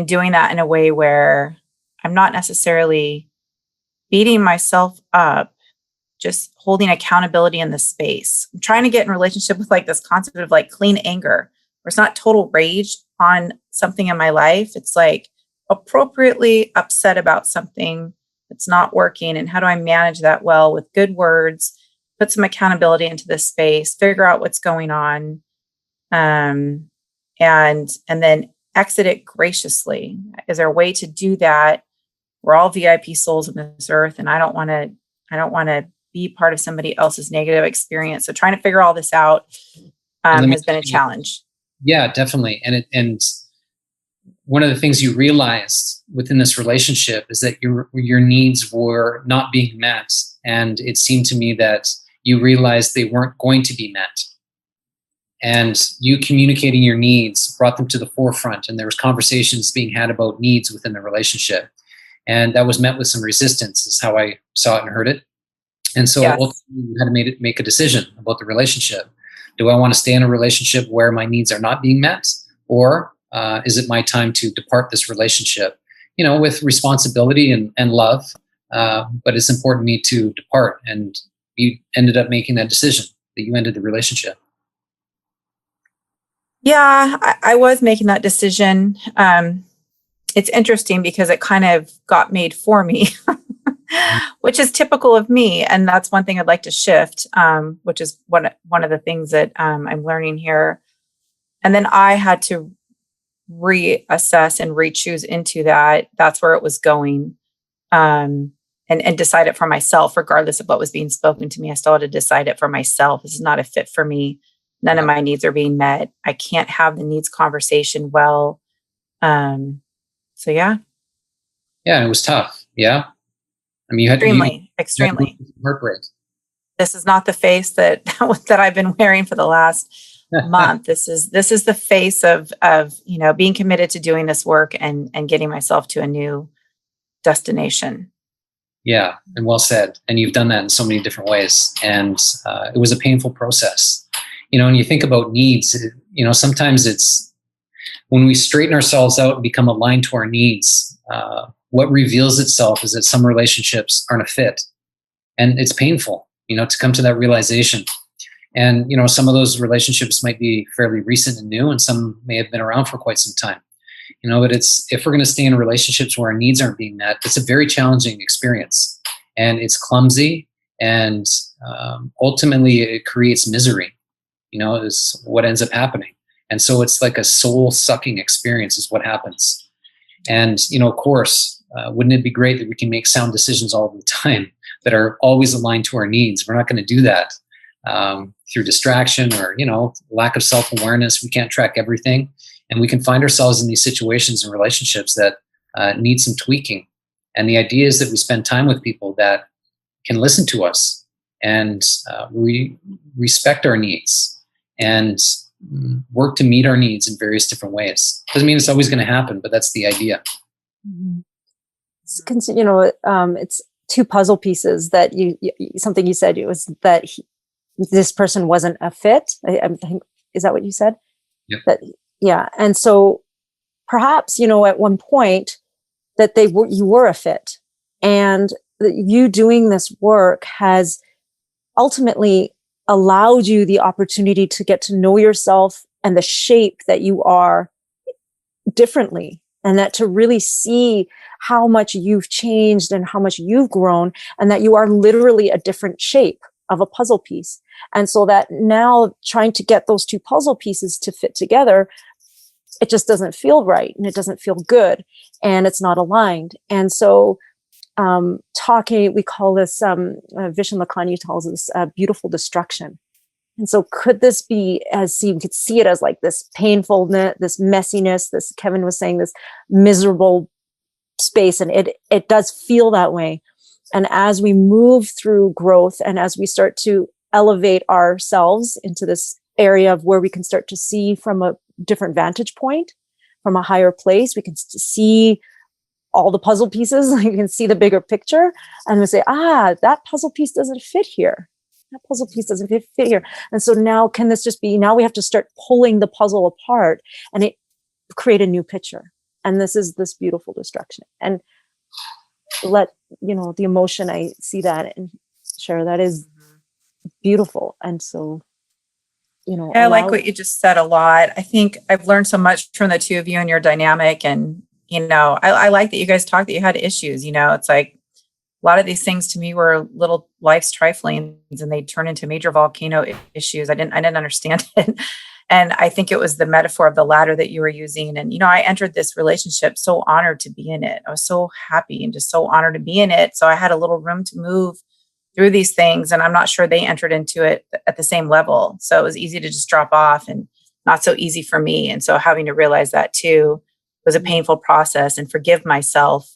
doing that in a way where I'm not necessarily beating myself up, just holding accountability in the space. I'm trying to get in relationship with like this concept of like clean anger, where it's not total rage on something in my life. It's like appropriately upset about something that's not working. And how do I manage that well with good words, put some accountability into this space, figure out what's going on, and then exit it graciously. Is there a way to do that? We're all VIP souls on this earth, and I don't want to be part of somebody else's negative experience. So trying to figure all this out has been a challenge. Yeah, definitely. And one of the things you realized within this relationship is that your needs were not being met, and it seemed to me that you realized they weren't going to be met. And you communicating your needs brought them to the forefront, and there was conversations being had about needs within the relationship. And that was met with some resistance, is how I saw it and heard it. And so Yes. ultimately you had to make a decision about the relationship. Do I want to stay in a relationship where my needs are not being met? Or is it my time to depart this relationship, with responsibility and love? But it's important to me to depart. And you ended up making that decision that you ended the relationship. Yeah, I was making that decision. It's interesting because it kind of got made for me, which is typical of me. And that's one thing I'd like to shift, which is one of the things that I'm learning here. And then I had to reassess and re-choose into that. That's where it was going, and decide it for myself, regardless of what was being spoken to me. I still had to decide it for myself. This is not a fit for me. None of my needs are being met. I can't have the needs conversation well. So yeah. Yeah, it was tough. Yeah. I mean, you had Extremely. heartbreak. This is not the face that I've been wearing for the last month. This is the face of being committed to doing this work and getting myself to a new destination. Yeah, and well said. And you've done that in so many different ways. And it was a painful process. When you think about needs, sometimes it's when we straighten ourselves out and become aligned to our needs, what reveals itself is that some relationships aren't a fit. And it's painful, to come to that realization. And, some of those relationships might be fairly recent and new, and some may have been around for quite some time. But if we're going to stay in relationships where our needs aren't being met, it's a very challenging experience, and it's clumsy, and ultimately it creates misery, is what ends up happening. And so it's like a soul-sucking experience is what happens. And, of course, wouldn't it be great that we can make sound decisions all the time that are always aligned to our needs? We're not going to do that through distraction or, lack of self-awareness. We can't track everything. And we can find ourselves in these situations and relationships that need some tweaking. And the idea is that we spend time with people that can listen to us and we respect our needs and work to meet our needs in various different ways. Doesn't mean it's always going to happen, but that's the idea. Mm-hmm. It's two puzzle pieces that something you said, it was that this person wasn't a fit. I think, is that what you said? Yep. Yeah. And so perhaps, at one point that you were a fit, and you doing this work has ultimately allowed you the opportunity to get to know yourself and the shape that you are differently, and that to really see how much you've changed and how much you've grown, and that you are literally a different shape of a puzzle piece. And so that now trying to get those two puzzle pieces to fit together, it just doesn't feel right, and it doesn't feel good, and it's not aligned. And so we call this, Vishen Lakhiani tells us, beautiful destruction. And so could this be, we could see it as like this painfulness, this messiness, this, Kevin was saying, this miserable space, and it does feel that way. And as we move through growth, and as we start to elevate ourselves into this area of where we can start to see from a different vantage point, from a higher place, we can see all the puzzle pieces. You can see the bigger picture, and we say, that puzzle piece doesn't fit here. That puzzle piece doesn't fit here. And so now can this just be, now we have to start pulling the puzzle apart and create a new picture. And this is this beautiful destruction. And the emotion, I see that and share that is beautiful. And so, I like what you just said a lot. I think I've learned so much from the two of you and your dynamic. And, I like that you guys talked that you had issues. It's like a lot of these things to me were little life's triflings, and they turn into major volcano issues. I didn't understand it. And I think it was the metaphor of the ladder that you were using. And, I entered this relationship so honored to be in it. I was so happy and just so honored to be in it. So I had a little room to move through these things. And I'm not sure they entered into it at the same level. So it was easy to just drop off and not so easy for me. And so having to realize that too. was a painful process, and forgive myself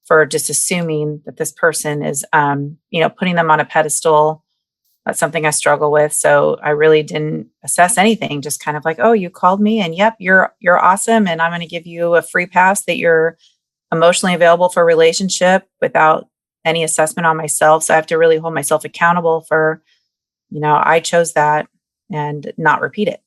for just assuming that this person is, putting them on a pedestal. That's something I struggle with. So I really didn't assess anything, just kind of like, oh, you called me and yep, you're awesome. And I'm going to give you a free pass that you're emotionally available for a relationship without any assessment on myself. So I have to really hold myself accountable for, I chose that and not repeat it.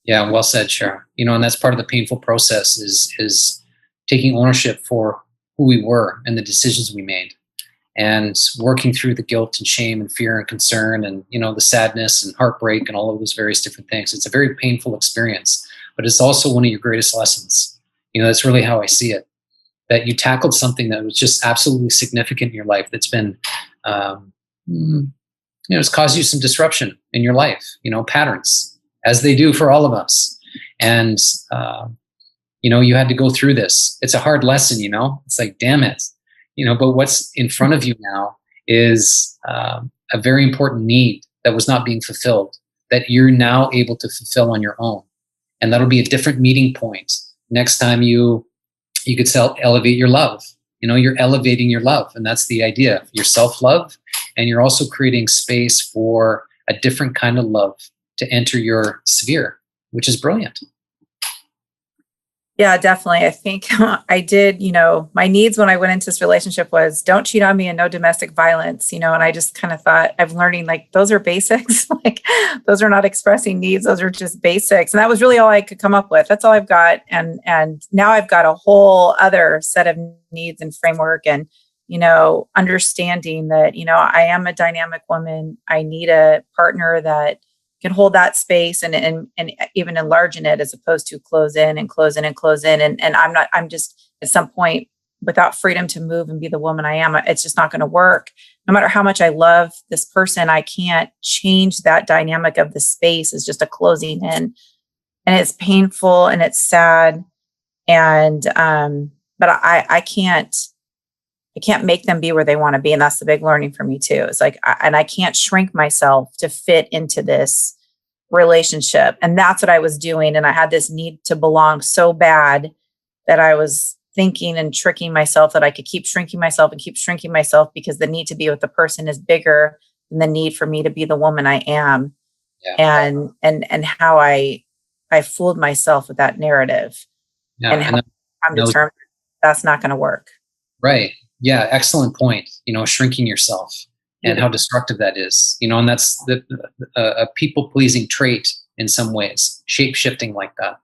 Yeah, well said, Shara. And that's part of the painful process is taking ownership for who we were and the decisions we made, and working through the guilt and shame and fear and concern and, the sadness and heartbreak and all of those various different things. It's a very painful experience, but it's also one of your greatest lessons. That's really how I see it, that you tackled something that was just absolutely significant in your life that's been, it's caused you some disruption in your life, patterns, as they do for all of us. And, you had to go through this. It's a hard lesson, it's like, damn it. But what's in front of you now is a very important need that was not being fulfilled, that you're now able to fulfill on your own. And that'll be a different meeting point next time you could elevate your love. You're elevating your love. And that's the idea, your self-love. And you're also creating space for a different kind of love to enter your sphere, which is brilliant. Yeah, definitely. I think I did, my needs when I went into this relationship was don't cheat on me and no domestic violence, and I just kind of thought I'm learning like those are basics. Like those are not expressing needs. Those are just basics. And that was really all I could come up with. That's all I've got. And now I've got a whole other set of needs and framework and, understanding that, I am a dynamic woman. I need a partner that can hold that space and even enlarge in it as opposed to close in and close in and close in. And I'm just at some point without freedom to move and be the woman I am, it's just not going to work. No matter how much I love this person, I can't change that dynamic of the space. It's just a closing in, and it's painful and it's sad. And, but I can't make them be where they want to be. And that's the big learning for me too. It's like, I can't shrink myself to fit into this relationship. And that's what I was doing. And I had this need to belong so bad that I was thinking and tricking myself that I could keep shrinking myself because the need to be with the person is bigger than the need for me to be the woman I am. Yeah. And how I fooled myself with that narrative. Yeah, and how I'm determined that's not going to work. Right. Yeah, excellent point. Shrinking yourself and how destructive that is. And that's a people-pleasing trait in some ways, shape-shifting like that.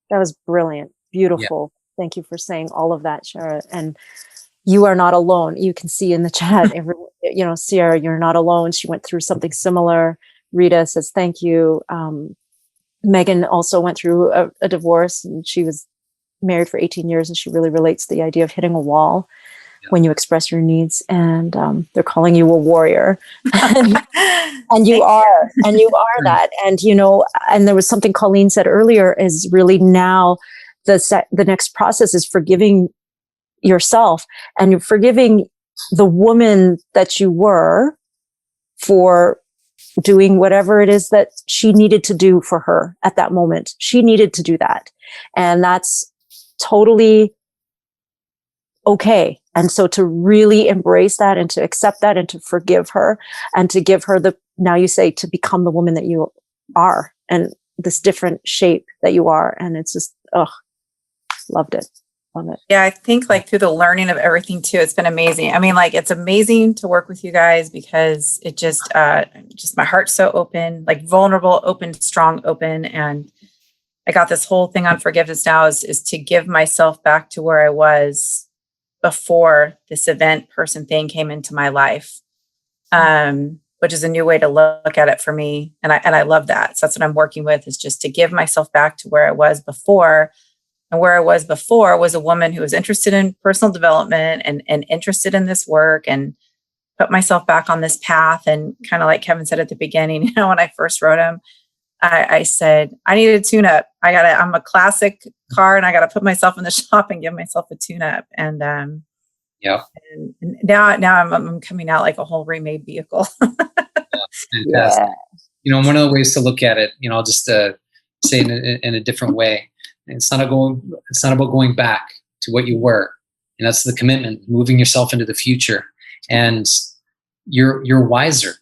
That was brilliant. Beautiful. Yeah. Thank you for saying all of that, Shara. And you are not alone. You can see in the chat, Sierra, you're not alone. She went through something similar. Rita says, thank you. Megan also went through a divorce, and she was married for 18 years, and she really relates to the idea of hitting a wall when you express your needs. And they're calling you a warrior. and you are that. And, and there was something Colleen said earlier is really now the next process is forgiving yourself, and you're forgiving the woman that you were for doing whatever it is that she needed to do for her at that moment. She needed to do that. And that's totally okay. And so to really embrace that and to accept that and to forgive her and to give her now you say, to become the woman that you are and this different shape that you are. And it's just, loved it. Love it. Yeah. I think like through the learning of everything too, it's been amazing. I mean, like it's amazing to work with you guys because it just my heart's so open, like vulnerable, open, strong, open. And I got this whole thing on forgiveness now is to give myself back to where I was before this event person thing came into my life, which is a new way to look at it for me. And I love that. So that's what I'm working with, is just to give myself back to where I was before. And where I was before was a woman who was interested in personal development and interested in this work, and put myself back on this path. And kind of like Kevin said at the beginning, when I first wrote him, I said, I need a tune-up. I'm a classic car, and I got to put myself in the shop and give myself a tune-up. And And now I'm coming out like a whole remade vehicle. Fantastic. One of the ways to look at it, I'll just say in a different way, It's not about going back to what you were. And that's the commitment, moving yourself into the future. And you're wiser.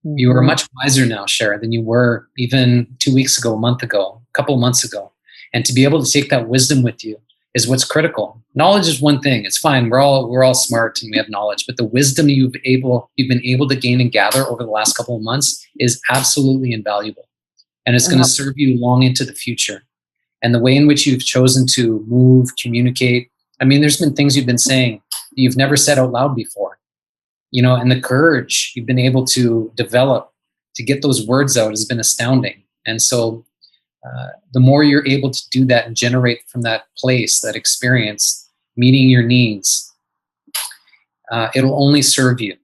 You are much wiser now, Shara, than you were even 2 weeks ago, a month ago, a couple of months ago. And to be able to take that wisdom with you is what's critical. Knowledge is one thing. It's fine. We're all smart and we have knowledge, but the wisdom you've been able to gain and gather over the last couple of months is absolutely invaluable. And it's going to serve you long into the future. And the way in which you've chosen to move, communicate. I mean, there's been things you've been saying that you've never said out loud before, and the courage you've been able to develop to get those words out has been astounding. And so the more you're able to do that and generate from that place, that experience, meeting your needs, it'll only serve you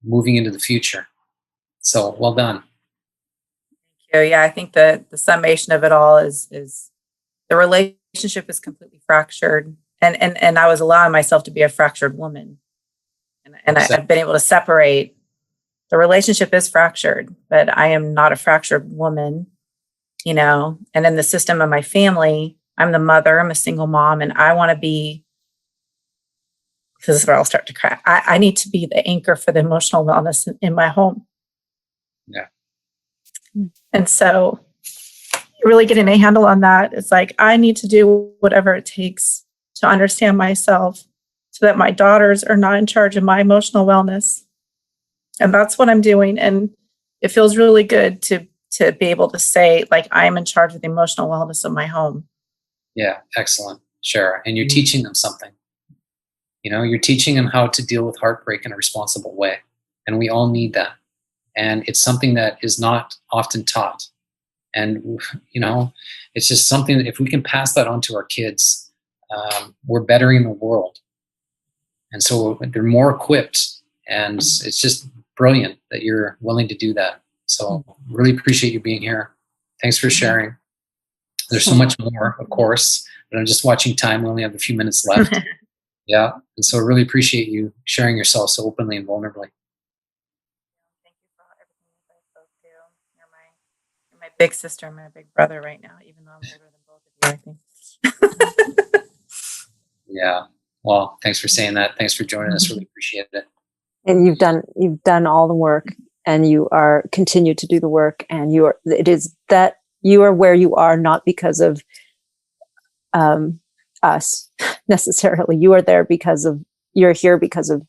moving into the future. So well done. Thank you. Yeah, I think the summation of it all is the relationship is completely fractured. And I was allowing myself to be a fractured woman. And I've been able to separate. The relationship is fractured, but I am not a fractured woman, and in the system of my family, I'm the mother, I'm a single mom, and I want to be, this is where I'll start to cry. I need to be the anchor for the emotional wellness in my home. Yeah. And so really getting a handle on that, it's like, I need to do whatever it takes to understand myself so that my daughters are not in charge of my emotional wellness. And that's what I'm doing. And it feels really good to be able to say, like, I'm in charge of the emotional wellness of my home. Yeah, excellent, Shara. And you're teaching them something. You're teaching them how to deal with heartbreak in a responsible way. And we all need that. And it's something that is not often taught. And, it's just something that if we can pass that on to our kids, we're bettering the world. And so they're more equipped. And it's just brilliant that you're willing to do that. So really appreciate you being here. Thanks for sharing. There's so much more, of course, but I'm just watching time. We only have a few minutes left. Yeah. And so I really appreciate you sharing yourself so openly and vulnerably. Thank you for everything you guys both do. You're my big sister and my big brother right now, even though I'm older than both of you, I think. Yeah. Well, thanks for saying that. Thanks for joining us. Really appreciate it. And you've done all the work, and you are continue to do the work, and it is that you are where you are not because of us necessarily. You are there you're here because of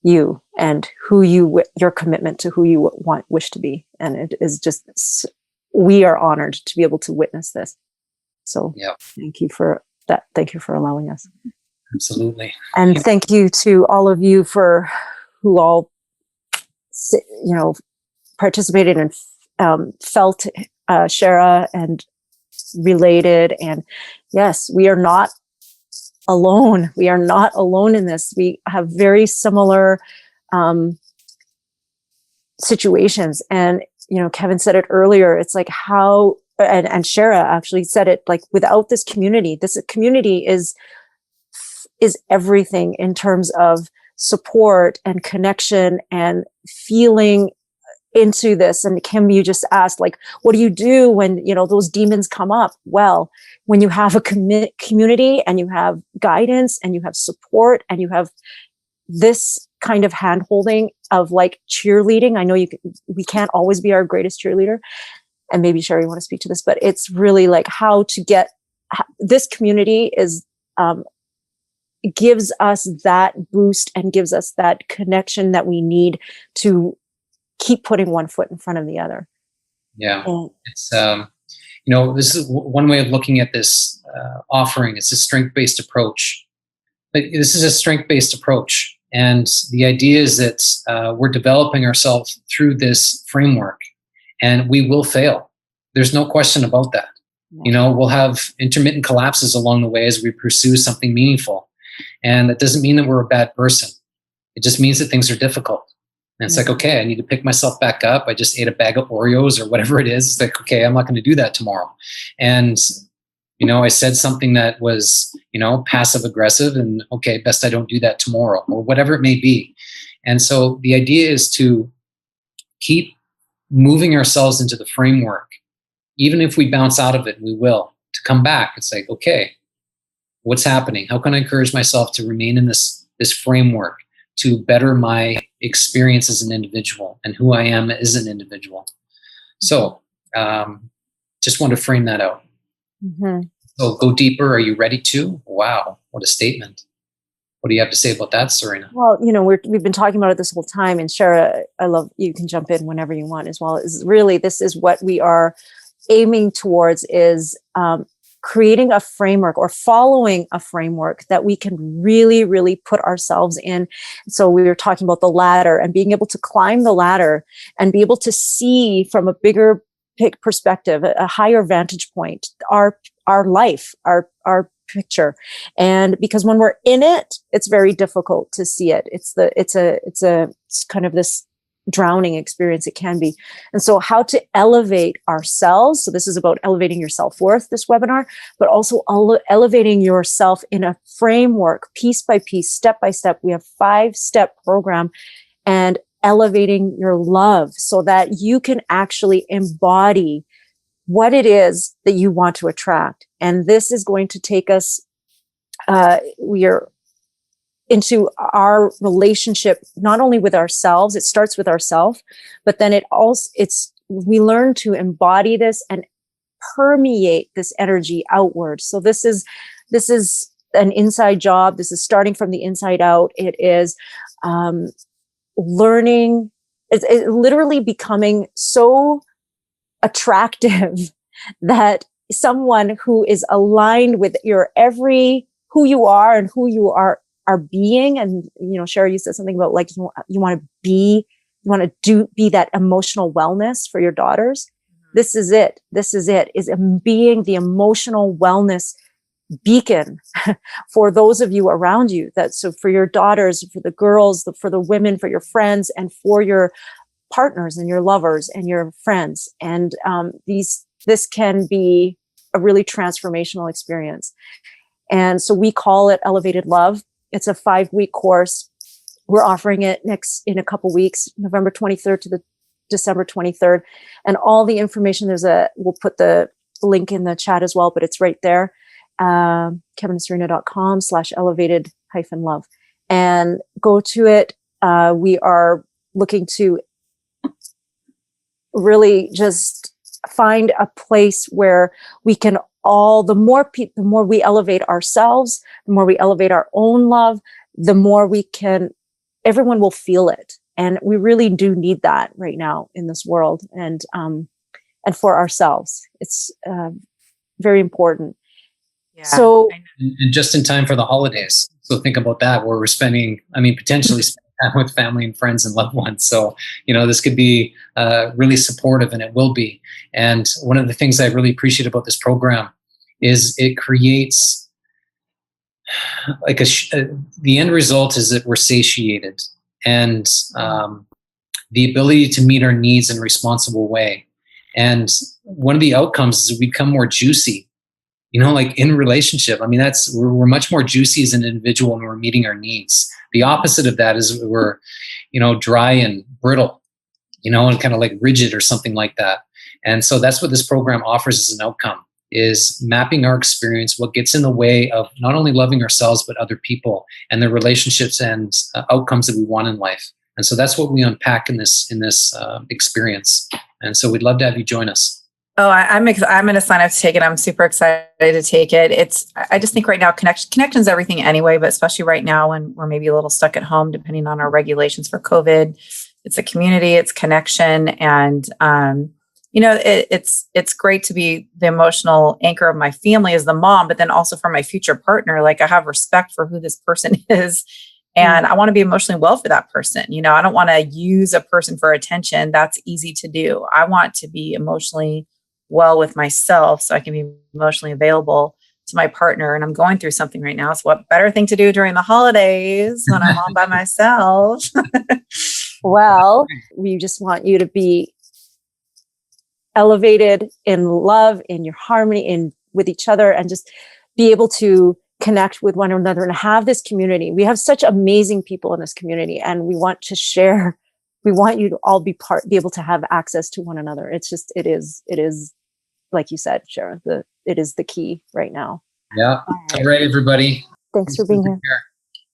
you and your commitment to who you wish to be. And it is just, we are honored to be able to witness this. So Thank you for that. Thank you for allowing us. Absolutely. And thank you to all of you who all, participated and felt Shara and related. And yes, we are not alone. We are not alone in this. We have very similar situations. And, Kevin said it earlier. It's like and Shara actually said it, like, without this community is everything in terms of support and connection and feeling into this. And Kim, you just asked, like, what do you do when, those demons come up? Well, when you have a community and you have guidance and you have support and you have this kind of hand-holding of, like, cheerleading. I know we can't always be our greatest cheerleader. And maybe Shara, you want to speak to this, but it's really like how to get this community gives us that boost and gives us that connection that we need to keep putting one foot in front of the other. Yeah. It's, this is one way of looking at this offering. It's a strength-based approach. But this is a strength-based approach. And the idea is that we're developing ourselves through this framework, and we will fail. There's no question about that. We'll have intermittent collapses along the way as we pursue something meaningful. And that doesn't mean that we're a bad person. It just means that things are difficult. And it's like, okay, I need to pick myself back up. I just ate a bag of Oreos or whatever it is. It's like, okay, I'm not going to do that tomorrow. And, I said something that was, passive aggressive, and okay, best I don't do that tomorrow, or whatever it may be. And so the idea is to keep moving ourselves into the framework. Even if we bounce out of it, we will. to come back. It's like, okay, what's happening? How can I encourage myself to remain in this framework to better my experience as an individual and who I am as an individual? So just want to frame that out. Mm-hmm. So go deeper. Are you ready to? Wow, what a statement. What do you have to say about that, Serena? Well, we've been talking about it this whole time, and Shara, I love, you can jump in whenever you want as well. Is really, this is what we are aiming towards, is creating a framework or following a framework that we can really, really put ourselves in. So we were talking about the ladder and being able to climb the ladder and be able to see from a bigger perspective, a higher vantage point, our life, our picture. And because when we're in it, it's very difficult to see it. It's kind of this drowning experience, it can be. And so how to elevate ourselves. So this is about elevating your self-worth, this webinar, but also elevating yourself in a framework, piece by piece, step by step. We have 5-step program, and elevating your love so that you can actually embody what it is that you want to attract. And this is going to take us, we are into our relationship, not only with ourselves, it starts with ourselves, but then we learn to embody this and permeate this energy outward. So this is an inside job. This is starting from the inside out. It is, learning, it's literally becoming so attractive that someone who is aligned with your who you are and who you are being. And, Shara, you said something about like, you want to be that emotional wellness for your daughters. Mm-hmm. This is it, is being the emotional wellness beacon for those of you around you. So for your daughters, for the girls, for the women, for your friends, and for your partners and your lovers and your friends. And this can be a really transformational experience. And so we call it Elevated Love. It's a 5-week course. We're offering it in a couple weeks, November 23rd to the December 23rd. And all the information, we'll put the link in the chat as well, but it's right there. kevinandserena.com/elevated-love, and go to it. We are looking to really just find a place where we can the more we elevate ourselves, the more we elevate our own love, the more everyone will feel it. And we really do need that right now in this world. And for ourselves, it's very important. Yeah, so, and just in time for the holidays. So think about that, where we're potentially spending time with family and friends and loved ones. So, this could be really supportive, and it will be. And one of the things I really appreciate about this program is it creates like the end result is that we're satiated, and the ability to meet our needs in a responsible way. And one of the outcomes is we become more juicy, like in relationship. I mean, we're much more juicy as an individual when we're meeting our needs. The opposite of that is we're, dry and brittle, and kind of like rigid or something like that. And so that's what this program offers as an outcome, is mapping our experience, what gets in the way of not only loving ourselves, but other people and the relationships and outcomes that we want in life. And so that's what we unpack in this experience. And so we'd love to have you join us. Oh, I'm going to sign up to take it. I'm super excited to take it. I just think right now connection is everything anyway, but especially right now when we're maybe a little stuck at home, depending on our regulations for COVID, it's a community, it's connection. And, it's great to be the emotional anchor of my family as the mom, but then also for my future partner. Like, I have respect for who this person is, and I want to be emotionally well for that person. I don't want to use a person for attention. That's easy to do. I want to be emotionally well with myself so I can be emotionally available to my partner. And I'm going through something right now. So what better thing to do during the holidays when I'm all by myself? Well, we just want you to be elevated in love, in your harmony, with each other, and just be able to connect with one another and have this community. We have such amazing people in this community, and we want to share. We want you to all be able to have access to one another. It is like you said, Sharon, it is the key right now. Yeah. All right, everybody. Thanks for being here.